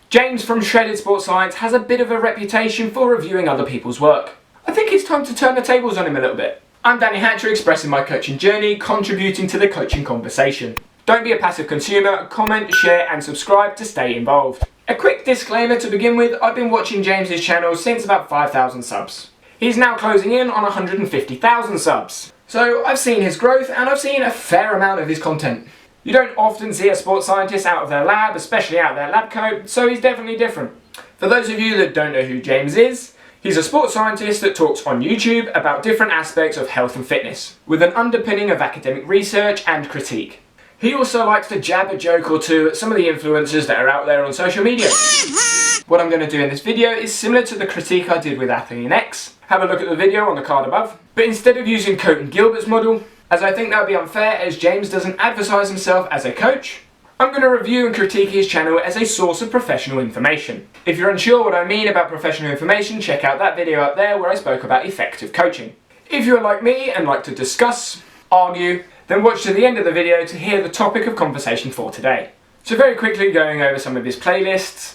James from Shredded Sports Science has a bit of a reputation for reviewing other people's work. I think it's time to turn the tables on him a little bit. I'm Danny Hatcher, expressing my coaching journey, contributing to the coaching conversation. Don't be a passive consumer, comment, share and subscribe to stay involved. A quick disclaimer to begin with, I've been watching James's channel since about 5,000 subs. He's now closing in on 150,000 subs. So I've seen his growth and I've seen a fair amount of his content. You don't often see a sports scientist out of their lab, especially out of their lab coat, so he's definitely different. For those of you that don't know who James is, he's a sports scientist that talks on YouTube about different aspects of health and fitness, with an underpinning of academic research and critique. He also likes to jab a joke or two at some of the influencers that are out there on social media. What I'm going to do in this video is similar to the critique I did with Athlean X. Have a look at the video on the card above. But instead of using Coate and Gilbert's model, as I think that would be unfair as James doesn't advertise himself as a coach, I'm going to review and critique his channel as a source of professional information. If you're unsure what I mean about professional information, check out that video up there where I spoke about effective coaching. If you're like me and like to discuss, argue, then watch to the end of the video to hear the topic of conversation for today. So very quickly going over some of his playlists.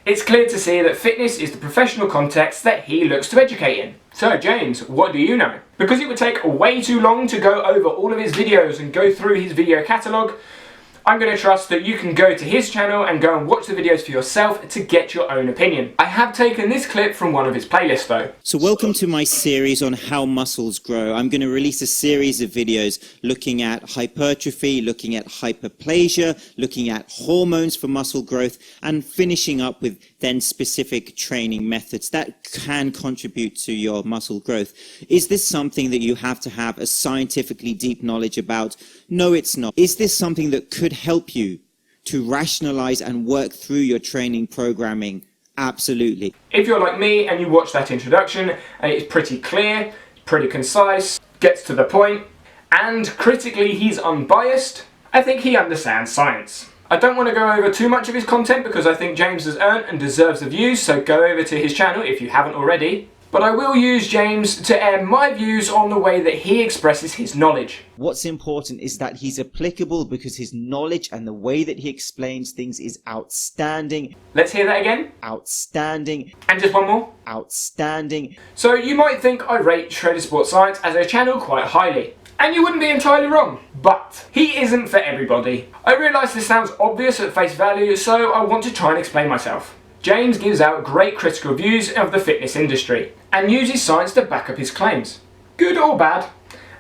It's clear to see that fitness is the professional context that he looks to educate in. So James, what do you know? Because it would take way too long to go over all of his videos and go through his video catalogue, I'm going to trust that you can go to his channel and go and watch the videos for yourself to get your own opinion. I have taken this clip from one of his playlists though. So welcome to my series on how muscles grow. I'm going to release a series of videos looking at hypertrophy, looking at hyperplasia, looking at hormones for muscle growth, and finishing up with then specific training methods that can contribute to your muscle growth. Is this something that you have to have a scientifically deep knowledge about? No, it's not. Is this something that could help you to rationalize and work through your training programming? Absolutely. If you're like me and you watch that introduction and it's pretty clear, pretty concise, gets to the point, and critically he's unbiased, I think he understands science. I don't want to go over too much of his content because I think James has earned and deserves the views, so go over to his channel if you haven't already. But I will use James to air my views on the way that he expresses his knowledge. What's important is that he's applicable because his knowledge and the way that he explains things is outstanding. Let's hear that again. Outstanding. And just one more. Outstanding. So you might think I rate Shredded Sports Science as a channel quite highly. And you wouldn't be entirely wrong. But he isn't for everybody. I realise this sounds obvious at face value, so I want to try and explain myself. James gives out great critical views of the fitness industry and uses science to back up his claims, good or bad.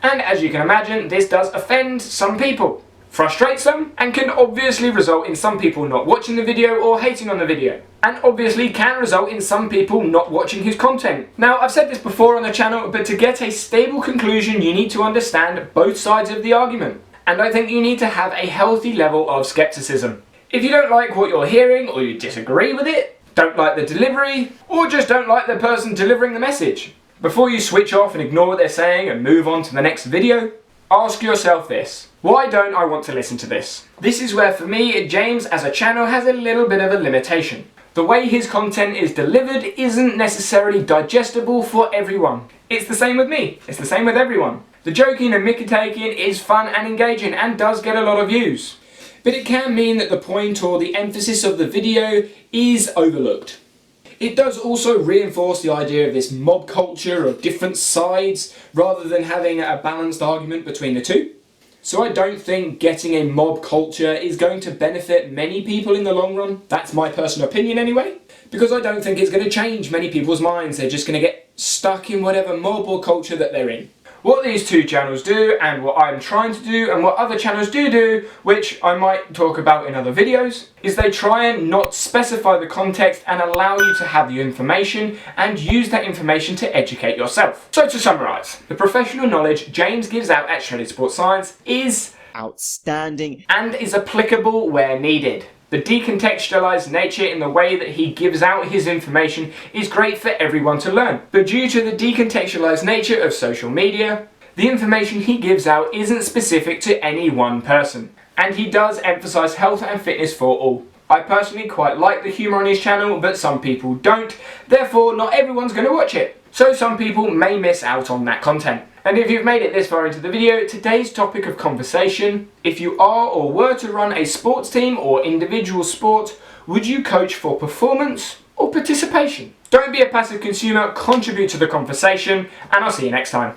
And as you can imagine, this does offend some people, frustrates them, and can obviously result in some people not watching the video or hating on the video, and obviously can result in some people not watching his content. Now, I've said this before on the channel, but to get a stable conclusion you need to understand both sides of the argument, and I think you need to have a healthy level of skepticism. If you don't like what you're hearing, or you disagree with it, don't like the delivery, or just don't like the person delivering the message, before you switch off and ignore what they're saying and move on to the next video, ask yourself this: why don't I want to listen to this? This is where for me, James as a channel has a little bit of a limitation. The way his content is delivered isn't necessarily digestible for everyone. It's the same with me, it's the same with everyone. The joking and mickey taking is fun and engaging and does get a lot of views. But it can mean that the point or the emphasis of the video is overlooked. It does also reinforce the idea of this mob culture of different sides rather than having a balanced argument between the two. So I don't think getting a mob culture is going to benefit many people in the long run. That's my personal opinion anyway. Because I don't think it's going to change many people's minds. They're just going to get stuck in whatever mob or culture that they're in. What these two channels do, and what I'm trying to do, and what other channels do, which I might talk about in other videos, is they try and not specify the context and allow you to have the information and use that information to educate yourself. So to summarise, the professional knowledge James gives out at Shredded Sports Science is outstanding and is applicable where needed. The decontextualized nature in the way that he gives out his information is great for everyone to learn. But due to the decontextualized nature of social media, the information he gives out isn't specific to any one person. And he does emphasize health and fitness for all. I personally quite like the humour on his channel, but some people don't. Therefore, not everyone's going to watch it. so some people may miss out on that content. And if you've made it this far into the video, today's topic of conversation: if you are or were to run a sports team or individual sport, would you coach for performance or participation? Don't be a passive consumer, contribute to the conversation, and I'll see you next time.